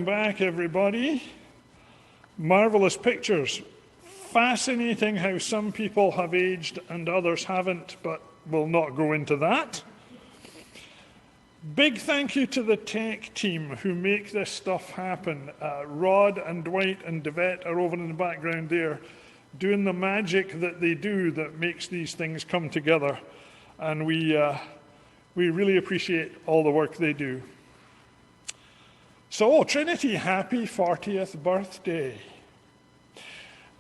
welcome back, everybody. Marvelous pictures. Fascinating how some people have aged and others haven't, but we'll not go into that. Big thank you to the tech team who make this stuff happen. Rod and Dwight and Devette are over in the background there doing the magic that they do that makes these things come together. And we really appreciate all the work they do. So, Trinity, happy 40th birthday.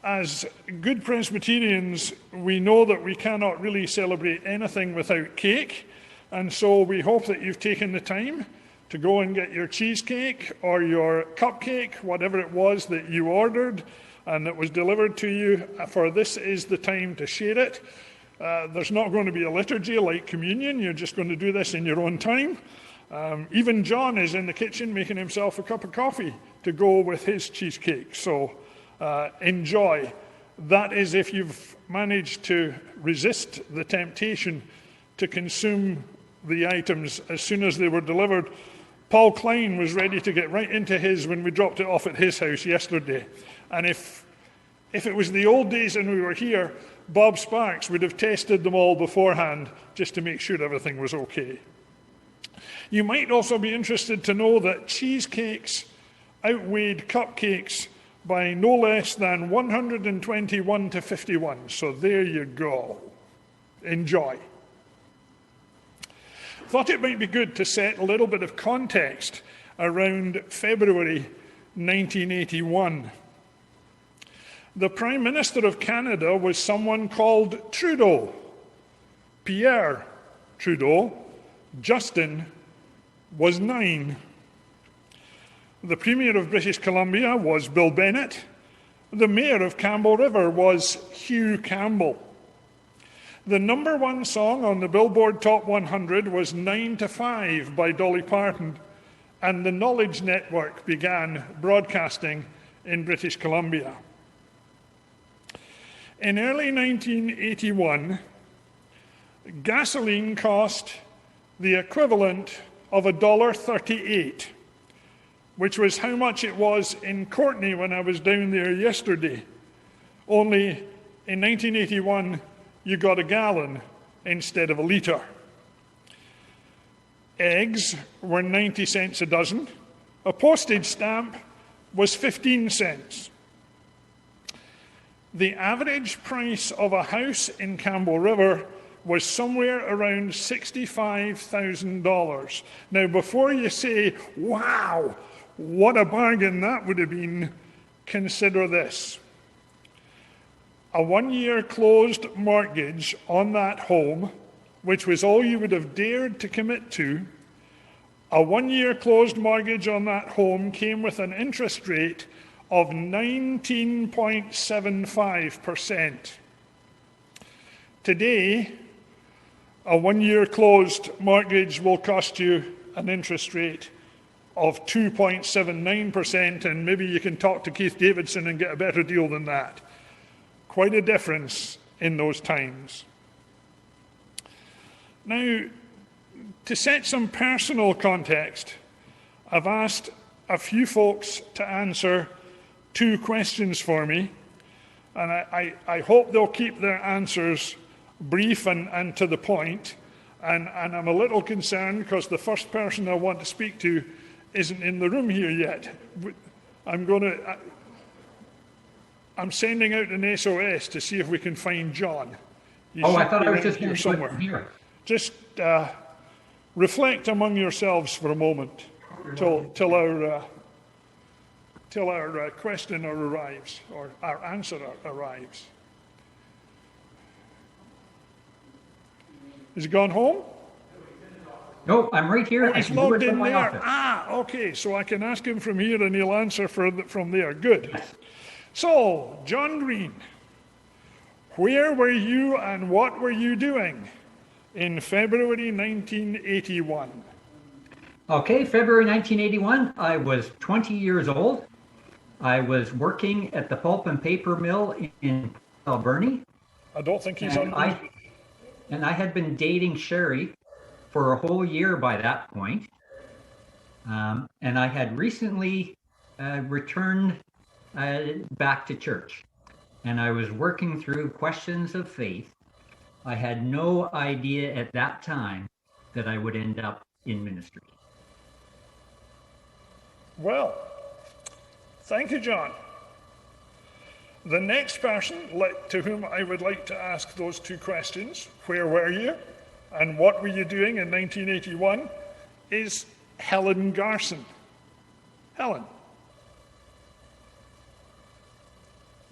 As good Presbyterians, we know that we cannot really celebrate anything without cake, and so we hope that you've taken the time to go and get your cheesecake or your cupcake, whatever it was that you ordered and that was delivered to you, for this is the time to share it. There's not going to be a liturgy like communion. You're just going to do this in your own time. Even John is in the kitchen making himself a cup of coffee to go with his cheesecake. So enjoy. That is if you've managed to resist the temptation to consume the items as soon as they were delivered. Paul Klein was ready to get right into his when we dropped it off at his house yesterday. And if it was the old days and we were here, Bob Sparks would have tested them all beforehand just to make sure everything was okay. You might also be interested to know that cheesecakes outweighed cupcakes by no less than 121 to 51. So there you go. Enjoy. Thought it might be good to set a little bit of context around February 1981. The Prime Minister of Canada was someone called Trudeau. Pierre Trudeau. Justin was 9. The Premier of British Columbia was Bill Bennett. The Mayor of Campbell River was Hugh Campbell. The number one song on the Billboard Top 100 was 9 to 5 by Dolly Parton, and the Knowledge Network began broadcasting in British Columbia. In early 1981, gasoline cost the equivalent of $1.38, which was how much it was in Courtenay when I was down there yesterday. Only in 1981, you got a gallon instead of a litre. Eggs were 90 cents a dozen. A postage stamp was 15 cents. The average price of a house in Campbell River was somewhere around $65,000. Now, before you say, wow, what a bargain that would have been, consider this. A 1-year closed mortgage on that home, which was all you would have dared to commit to, a 1-year closed mortgage on that home came with an interest rate of 19.75%. Today, a 1-year closed mortgage will cost you an interest rate of 2.79%, and maybe you can talk to Keith Davidson and get a better deal than that. Quite a difference in those times. Now, to set some personal context, I've asked a few folks to answer 2 questions for me, and I hope they'll keep their answers brief and to the point, and I'm a little concerned because the first person I want to speak to isn't in the room here yet. I'm sending out an SOS to see if we can find John. I thought I was just here somewhere. Just reflect among yourselves for a moment till our questioner arrives, or our answer arrives. Has he gone home? No, I'm right here. He's logged in there. Okay, so I can ask him from here and he'll answer from there. Good. So, John Green, where were you and what were you doing in February 1981? Okay, February 1981, I was 20 years old. I was working at the pulp and paper mill in Alberni. I don't think he's on. And I had been dating Sherry for a whole year by that point. And I had recently returned back to church, and I was working through questions of faith. I had no idea at that time that I would end up in ministry. Well, thank you, John. The next person to whom I would like to ask those two questions, where were you and what were you doing in 1981, is Helen Garson. Helen.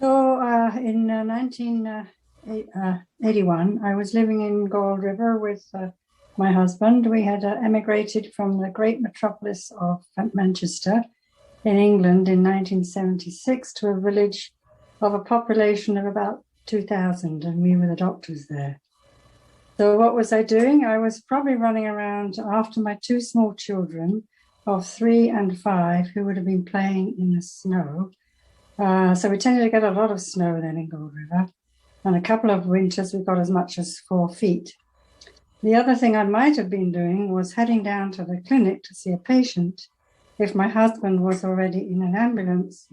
So in 1981, I was living in Gold River with my husband. We had emigrated from the great metropolis of Manchester in England in 1976 to a village of a population of about 2,000, and we were the doctors there. So what was I doing? I was probably running around after my two small children of 3 and 5 who would have been playing in the snow. So we tended to get a lot of snow then in Gold River, and a couple of winters we got as much as 4 feet. The other thing I might have been doing was heading down to the clinic to see a patient if my husband was already in an ambulance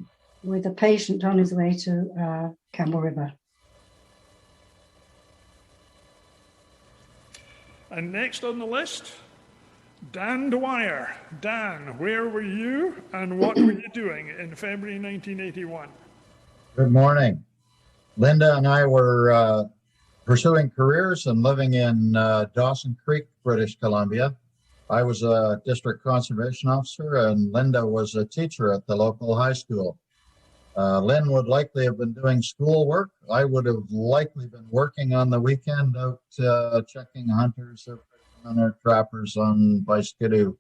with a patient on his way to Campbell River. And next on the list, Dan Dwyer. Dan, where were you and what were you doing in February 1981? Good morning. Linda and I were pursuing careers and living in Dawson Creek, British Columbia. I was a district conservation officer and Linda was a teacher at the local high school. Lynn would likely have been doing schoolwork. I would have likely been working on the weekend out checking hunters or on our trappers on by Skidoo.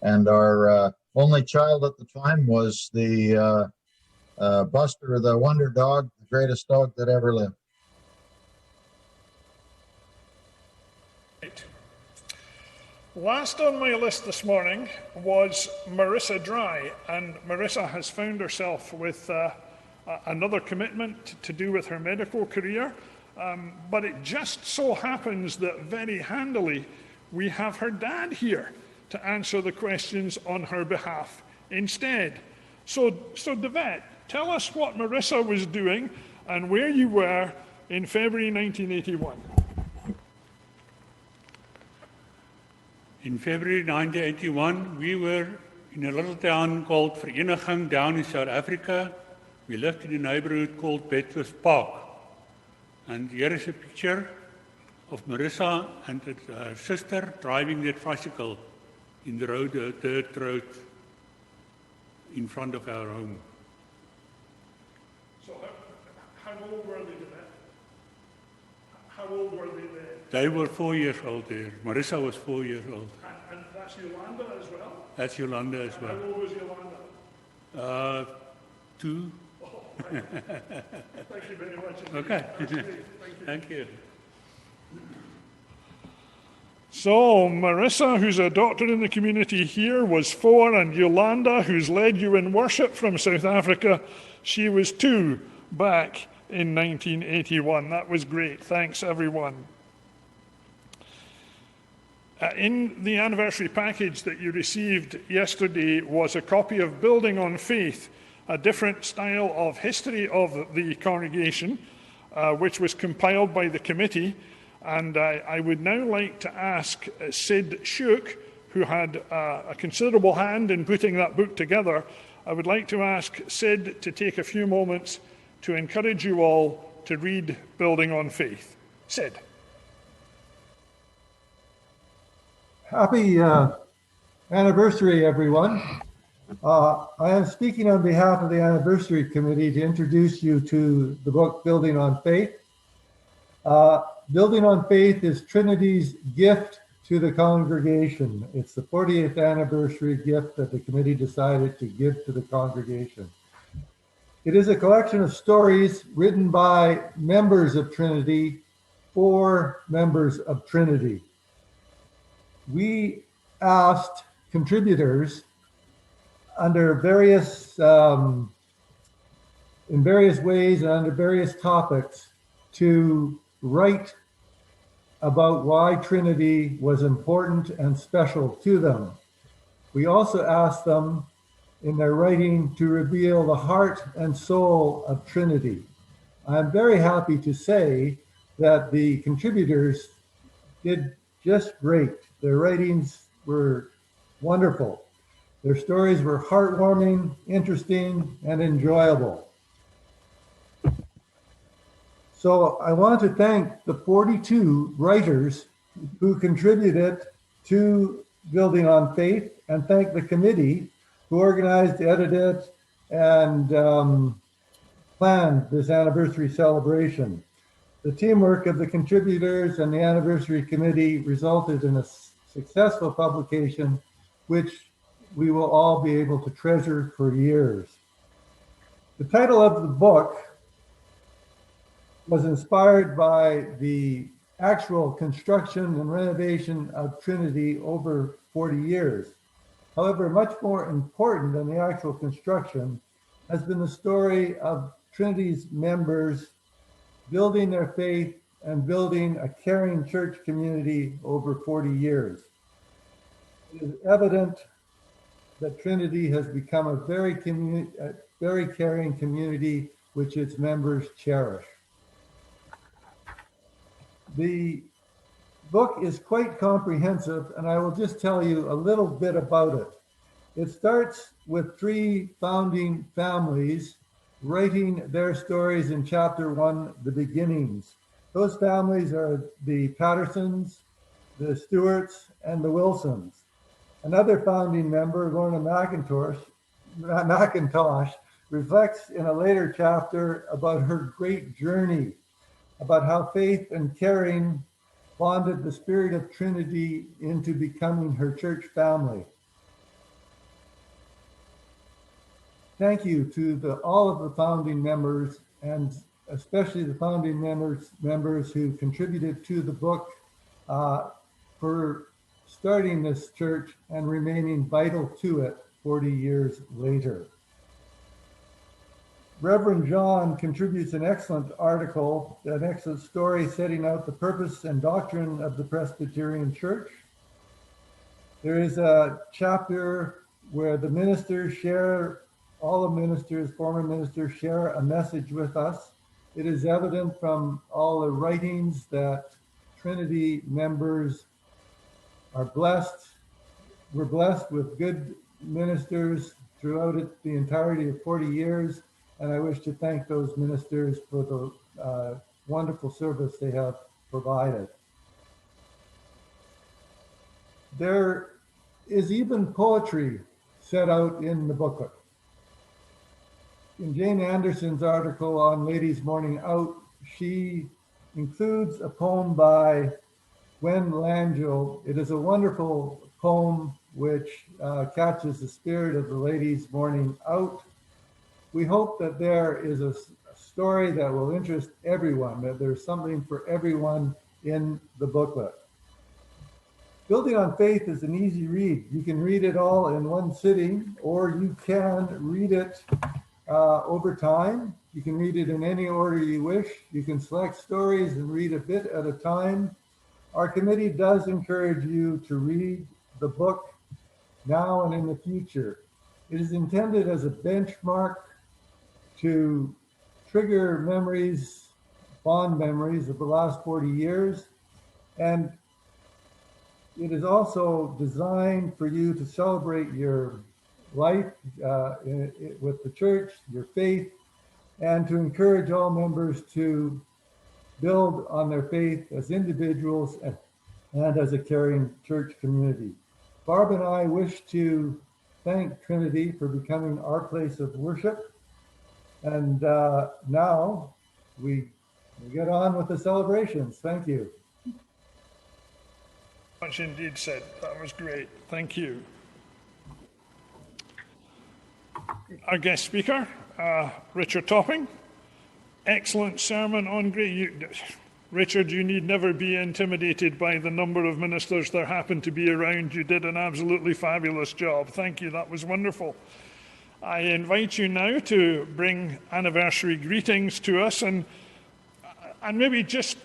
And our only child at the time was the Buster, the wonder dog, the greatest dog that ever lived. Last on my list this morning was Marissa Dry, and Marissa has found herself with another commitment to do with her medical career, but it just so happens that very handily we have her dad here to answer the questions on her behalf instead. So Devet, tell us what Marissa was doing and where you were in February 1981. In February 1981, we were in a little town called Vereniging down in South Africa. We lived in a neighborhood called Bedworth Park. And here is a picture of Marissa and her sister driving their tricycle in the road, the dirt road in front of our home. So how old were they then? How old were they then? They were 4 years old there. Marissa was 4 years old. And that's Yolanda as well? That's Yolanda as well. How old was Yolanda? 2. Oh, right. Thank you very much. Indeed. Okay. That's great. Thank you. Thank you. So Marissa, who's a doctor in the community here, was 4, and Yolanda, who's led you in worship from South Africa, she was 2 back in 1981. That was great. Thanks, everyone. In the anniversary package that you received yesterday was a copy of Building on Faith, a different style of history of the congregation, which was compiled by the committee. And I would now like to ask Sid Shook, who had a considerable hand in putting that book together, I would like to ask Sid to take a few moments to encourage you all to read Building on Faith. Sid. Happy anniversary, everyone. I am speaking on behalf of the Anniversary Committee to introduce you to the book Building on Faith. Building on Faith is Trinity's gift to the congregation. It's the 40th anniversary gift that the committee decided to give to the congregation. It is a collection of stories written by members of Trinity for members of Trinity. We asked contributors under various, in various ways and under various topics to write about why Trinity was important and special to them. We also asked them in their writing to reveal the heart and soul of Trinity. I'm very happy to say that the contributors did just great. Their writings were wonderful. Their stories were heartwarming, interesting, and enjoyable. So I want to thank the 42 writers who contributed to Building on Faith, and thank the committee who organized, edited, and planned this anniversary celebration. The teamwork of the contributors and the anniversary committee resulted in a successful publication, which we will all be able to treasure for years. The title of the book was inspired by the actual construction and renovation of Trinity over 40 years. However, much more important than the actual construction has been the story of Trinity's members building their faith and building a caring church community over 40 years. It is evident that Trinity has become a very caring community which its members cherish. The book is quite comprehensive, and I will just tell you a little bit about it. It starts with 3 founding families writing their stories in chapter 1, the beginnings. Those families are the Pattersons, the Stewarts, and the Wilsons. Another founding member, Lorna McIntosh, reflects in a later chapter about her great journey, about how faith and caring bonded the spirit of Trinity into becoming her church family. Thank you to all of the founding members, and especially the founding members who contributed to the book for starting this church and remaining vital to it 40 years later. Reverend John contributes an excellent article, an excellent story setting out the purpose and doctrine of the Presbyterian Church. There is a chapter where the ministers share, all the ministers, former ministers, share a message with us. It is evident from all the writings that Trinity members are blessed. We're blessed with good ministers throughout the entirety of 40 years. And I wish to thank those ministers for the wonderful service they have provided. There is even poetry set out in the booklet. In Jane Anderson's article on Ladies Morning Out, she includes a poem by Gwen Langell. It is a wonderful poem which catches the spirit of the ladies' morning out. We hope that there is a story that will interest everyone, that there's something for everyone in the booklet. Building on Faith is an easy read. You can read it all in one sitting, or you can read it over time. You can read it in any order you wish. You can select stories and read a bit at a time. Our committee does encourage you to read the book now and in the future. It is intended as a benchmark to trigger memories, fond memories of the last 40 years. And it is also designed for you to celebrate your life with the church, your faith, and to encourage all members to build on their faith as individuals and as a caring church community. Barb and I wish to thank Trinity for becoming our place of worship. And now we get on with the celebrations. Thank you. Much indeed said. That was great. Thank you. Our guest speaker, Richard Topping. Excellent sermon on great. Richard, you need never be intimidated by the number of ministers there happen to be around. You did an absolutely fabulous job. Thank you. That was wonderful. I invite you now to bring anniversary greetings to us, and maybe just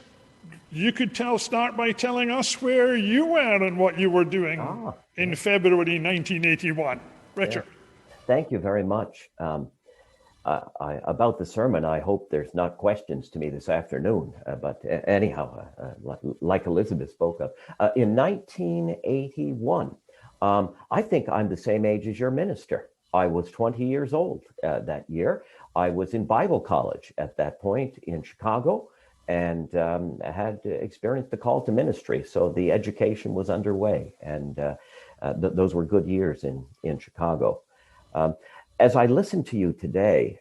you could start by telling us where you were and what you were doing in February 1981. Richard. Thank you very much. About the sermon, I hope there's not questions to me this afternoon. But anyhow, like Elizabeth spoke of, in 1981, I think I'm the same age as your minister. I was 20 years old that year. I was in Bible college at that point in Chicago, and had experienced the call to ministry. So the education was underway, and those were good years in Chicago. As I listen to you today,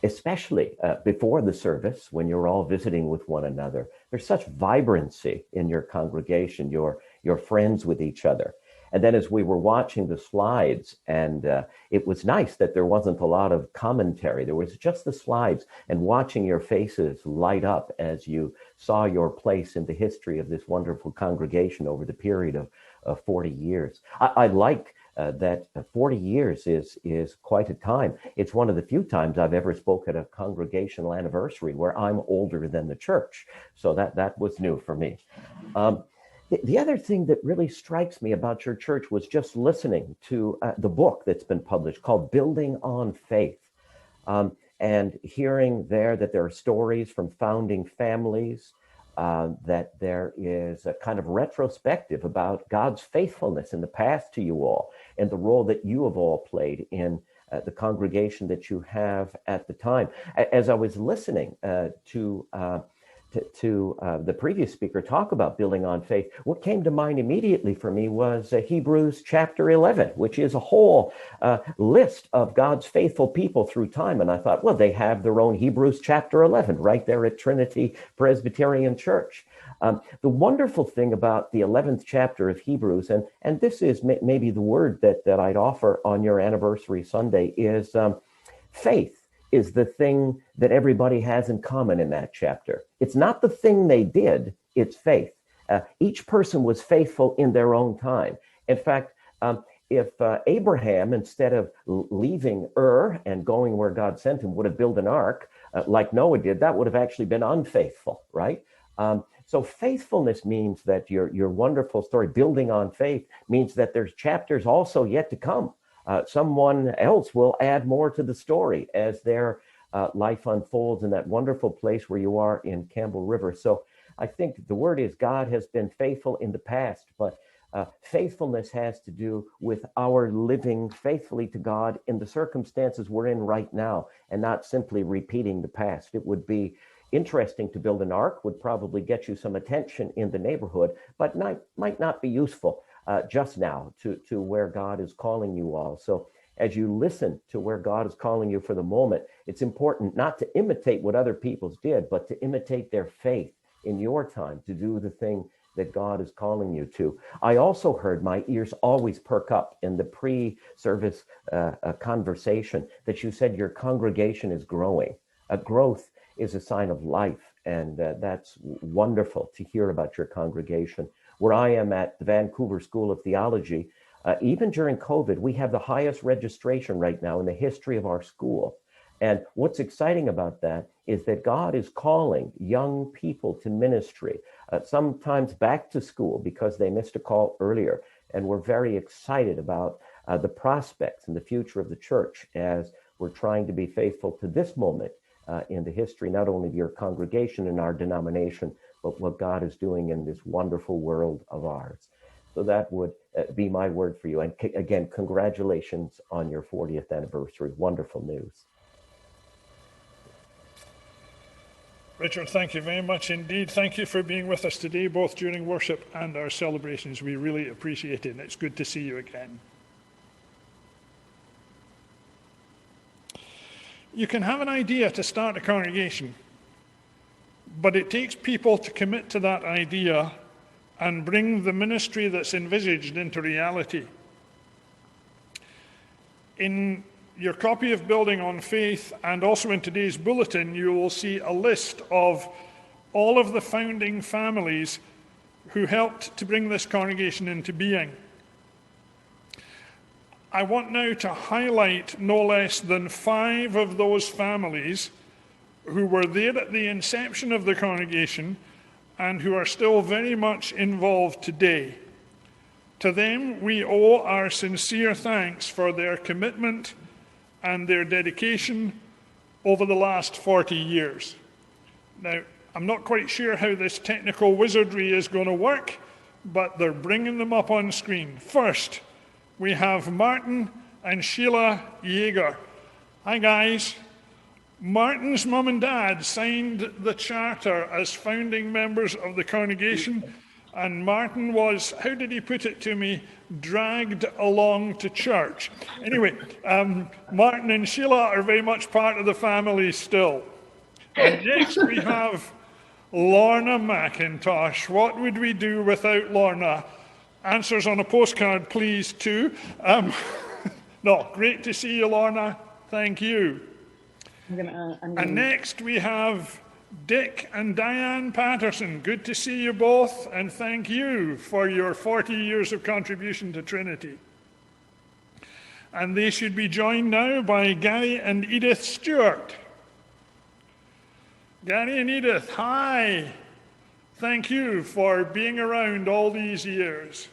especially before the service, when you're all visiting with one another, there's such vibrancy in your congregation. You're friends with each other. And then as we were watching the slides, and it was nice that there wasn't a lot of commentary. There was just the slides, and watching your faces light up as you saw your place in the history of this wonderful congregation over the period of 40 years. I like that 40 years is quite a time. It's one of the few times I've ever spoken at a congregational anniversary where I'm older than the church. So that was new for me. The other thing that really strikes me about your church was just listening to the book that's been published called Building on Faith, and hearing there that there are stories from founding families, that there is a kind of retrospective about God's faithfulness in the past to you all, and the role that you have all played in the congregation that you have at the time. As I was listening to the previous speaker talk about building on faith, what came to mind immediately for me was Hebrews chapter 11, which is a whole list of God's faithful people through time. And I thought, well, they have their own Hebrews chapter 11 right there at Trinity Presbyterian Church. The wonderful thing about the 11th chapter of Hebrews, and this is maybe the word that I'd offer on your anniversary Sunday, is faith is the thing that everybody has in common in that chapter. It's not the thing they did, it's faith. Each person was faithful in their own time. In fact, if Abraham, instead of leaving Ur and going where God sent him, would have built an ark like Noah did, that would have actually been unfaithful, right? So faithfulness means that your wonderful story, building on faith, means that there's chapters also yet to come. Someone else will add more to the story as their life unfolds in that wonderful place where you are in Campbell River. So I think the word is God has been faithful in the past, but faithfulness has to do with our living faithfully to God in the circumstances we're in right now, and not simply repeating the past. It would be interesting to build an ark, would probably get you some attention in the neighborhood, but might not be useful just now to where God is calling you all. So as you listen to where God is calling you for the moment, it's important not to imitate what other people's did, but to imitate their faith in your time to do the thing that God is calling you to. I also heard, my ears always perk up in the pre-service conversation, that you said your congregation is growing. Growth is a sign of life, and that's wonderful to hear about your congregation. Where I am at the Vancouver School of Theology, even during COVID, we have the highest registration right now in the history of our school. And what's exciting about that is that God is calling young people to ministry, sometimes back to school because they missed a call earlier. And we're very excited about the prospects and the future of the church as we're trying to be faithful to this moment in the history, not only of your congregation and our denomination, but what God is doing in this wonderful world of ours. So that would be my word for you. And again, congratulations on your 40th anniversary. Wonderful news. Richard, thank you very much indeed. Thank you for being with us today, both during worship and our celebrations. We really appreciate it, and it's good to see you again. You can have an idea to start a congregation, but it takes people to commit to that idea and bring the ministry that's envisaged into reality. In your copy of Building on Faith, and also in today's bulletin, you will see a list of all of the founding families who helped to bring this congregation into being. I want now to highlight no less than 5 of those families who were there at the inception of the congregation and who are still very much involved today. To them, we owe our sincere thanks for their commitment and their dedication over the last 40 years. Now, I'm not quite sure how this technical wizardry is going to work, but they're bringing them up on screen. First, we have Martin and Sheila Yeager. Hi, guys. Martin's mum and dad signed the charter as founding members of the congregation, and Martin was, how did he put it to me, dragged along to church. Anyway, Martin and Sheila are very much part of the family still. And next we have Lorna McIntosh. What would we do without Lorna? Answers on a postcard, please, too. No, great to see you, Lorna. Thank you. And next we have Dick and Diane Patterson. Good to see you both, and thank you for your 40 years of contribution to Trinity. And they should be joined now by Gary and Edith Stewart. Gary and Edith, hi. Thank you for being around all these years.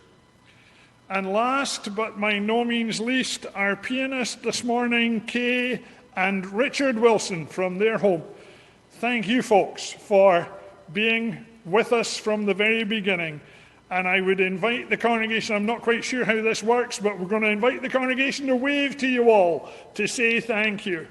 And last, but by no means least, our pianist this morning, Kay and Richard Wilson from their home. Thank you, folks, for being with us from the very beginning. And I would invite the congregation, I'm not quite sure how this works, but we're going to invite the congregation to wave to you all to say thank you.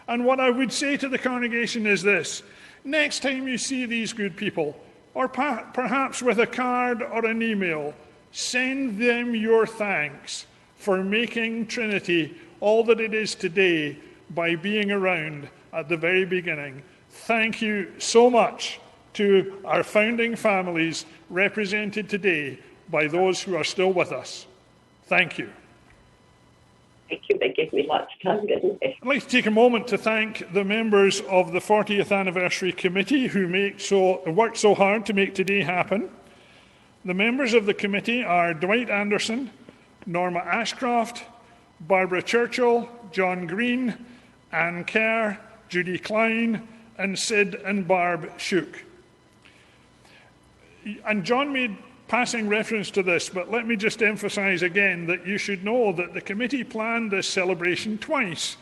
And what I would say to the congregation is this: next time you see these good people, or perhaps with a card or an email, send them your thanks for making Trinity all that it is today by being around at the very beginning. Thank you so much to our founding families represented today by those who are still with us. Thank you. Thank you. They gave me lots of time, didn't they? I'd like to take a moment to thank the members of the 40th Anniversary Committee who worked so hard to make today happen. The members of the committee are Dwight Anderson, Norma Ashcroft, Barbara Churchill, John Green, Anne Kerr, Judy Klein, and Sid and Barb Shook. And John made passing reference to this, but let me just emphasize again that you should know that the committee planned this celebration twice.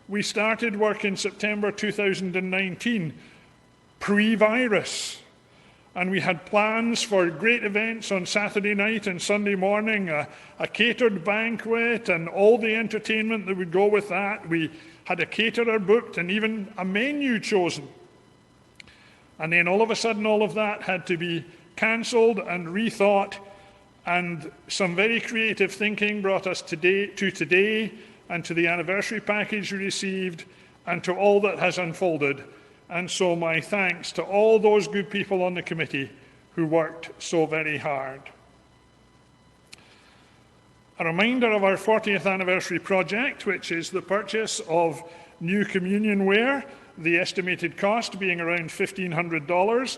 We started work in September 2019, pre-virus, and we had plans for great events on Saturday night and Sunday morning, a catered banquet and all the entertainment that would go with that. We had a caterer booked and even a menu chosen. And then all of a sudden, all of that had to be cancelled and rethought, and some very creative thinking brought us to today and to the anniversary package we received and to all that has unfolded. And so my thanks to all those good people on the committee who worked so very hard. A reminder of our 40th anniversary project, which is the purchase of new communion ware, the estimated cost being around $1,500.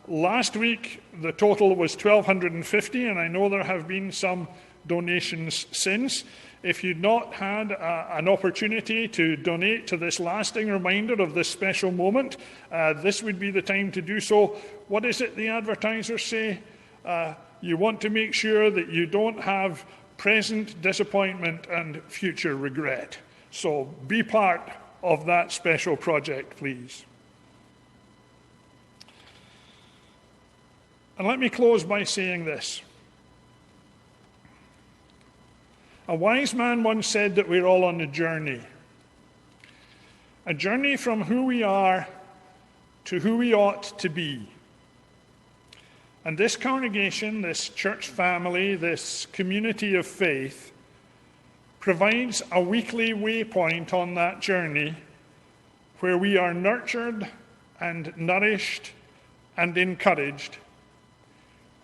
Last week, the total was $1,250, and I know there have been some donations since. If you'd not had an opportunity to donate to this lasting reminder of this special moment, this would be the time to do so. What is it the advertisers say? You want to make sure that you don't have present disappointment and future regret. So be part of that special project, please. And let me close by saying this. A wise man once said that we're all on a journey from who we are to who we ought to be. And this congregation, this church family, this community of faith provides a weekly waypoint on that journey where we are nurtured and nourished and encouraged,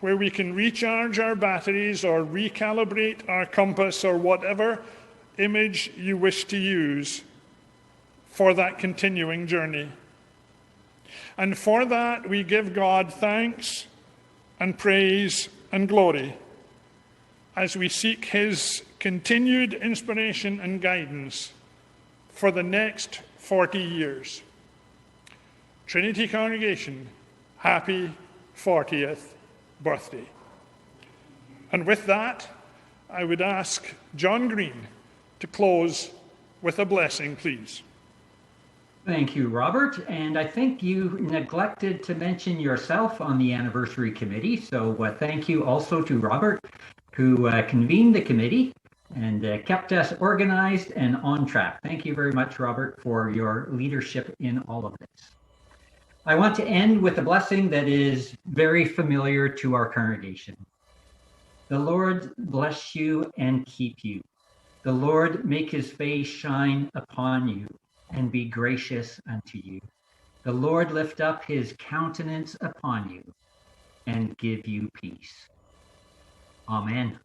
where we can recharge our batteries or recalibrate our compass or whatever image you wish to use for that continuing journey. And for that, we give God thanks and praise and glory as we seek his continued inspiration and guidance for the next 40 years. Trinity Congregation, happy 40th birthday. And with that, I would ask John Green to close with a blessing, please. Thank you, Robert. And I think you neglected to mention yourself on the anniversary committee. So thank you also to Robert, who convened the committee and kept us organized and on track. Thank you very much, Robert, for your leadership in all of this. I want to end with a blessing that is very familiar to our congregation. The Lord bless you and keep you. The Lord make his face shine upon you and be gracious unto you. The Lord lift up his countenance upon you and give you peace. Amen.